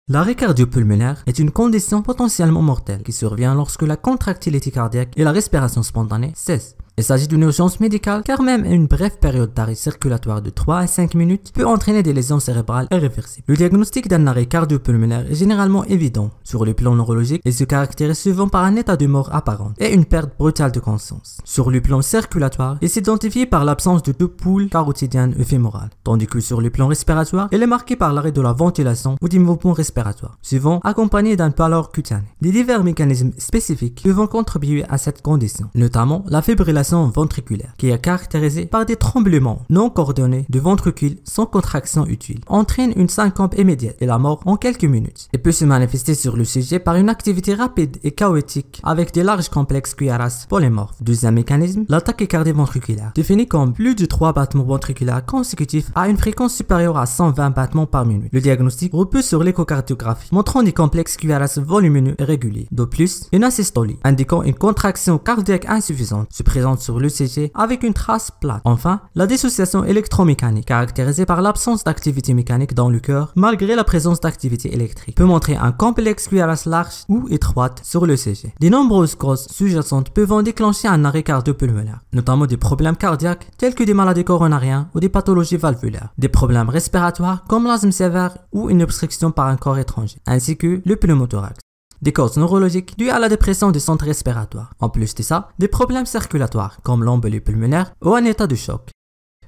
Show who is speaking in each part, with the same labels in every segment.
Speaker 1: L'arrêt cardio-pulmonaire est une condition potentiellement mortelle qui survient lorsque la contractilité cardiaque et la respiration spontanée cessent. Il s'agit d'une urgence médicale car même une brève période d'arrêt circulatoire de 3 à 5 minutes peut entraîner des lésions cérébrales irréversibles. Le diagnostic d'un arrêt cardio-pulmonaire est généralement évident sur le plan neurologique et se caractérise souvent par un état de mort apparent et une perte brutale de conscience. Sur le plan circulatoire, il s'identifie par l'absence de poules carotidiennes ou fémorales, tandis que sur le plan respiratoire, il est marqué par l'arrêt de la ventilation ou des mouvements respiratoires, souvent accompagné d'un pâleur cutanée. Des divers mécanismes spécifiques peuvent contribuer à cette condition, notamment la fibrillation ventriculaire, qui est caractérisée par des tremblements non coordonnés de ventricules sans contraction utile, entraîne une syncope immédiate et la mort en quelques minutes, et peut se manifester sur le sujet par une activité rapide et chaotique avec des larges complexes QRS polymorphes. Deuxième mécanisme, la tachycardie ventriculaire, définie comme plus de 3 battements ventriculaires consécutifs à une fréquence supérieure à 120 battements par minute. Le diagnostic repose sur l'échocardiographie, montrant des complexes QRS volumineux et réguliers. De plus, une asystolie, indiquant une contraction cardiaque insuffisante, se présente sur l'ECG avec une trace plate. Enfin, la dissociation électromécanique, caractérisée par l'absence d'activité mécanique dans le cœur malgré la présence d'activité électrique, peut montrer un complexe QRS large ou étroite sur l'ECG. De nombreuses causes sous-jacentes peuvent déclencher un arrêt cardio-pulmonaire, notamment des problèmes cardiaques tels que des maladies coronariennes ou des pathologies valvulaires, des problèmes respiratoires comme l'asthme sévère ou une obstruction par un corps étranger, ainsi que le pneumothorax. Des causes neurologiques dues à la dépression des centres respiratoires. En plus de ça, des problèmes circulatoires comme l'embolie pulmonaire ou un état de choc,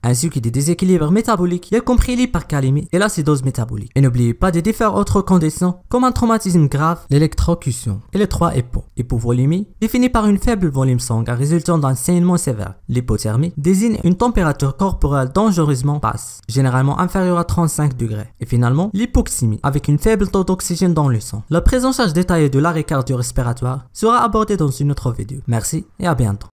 Speaker 1: ainsi que des déséquilibres métaboliques, y compris l'hypercalémie et l'acidose métabolique. Et n'oubliez pas de différentes autres conditions comme un traumatisme grave, l'électrocution et les 3 EPO. Hypovolémie, définie par une faible volume sanguin résultant d'un saignement sévère. L'hypothermie désigne une température corporelle dangereusement basse, généralement inférieure à 35 degrés. Et finalement, l'hypoxémie, avec une faible taux d'oxygène dans le sang. La prise en charge détaillée de l'arrêt cardio-respiratoire sera abordée dans une autre vidéo. Merci et à bientôt.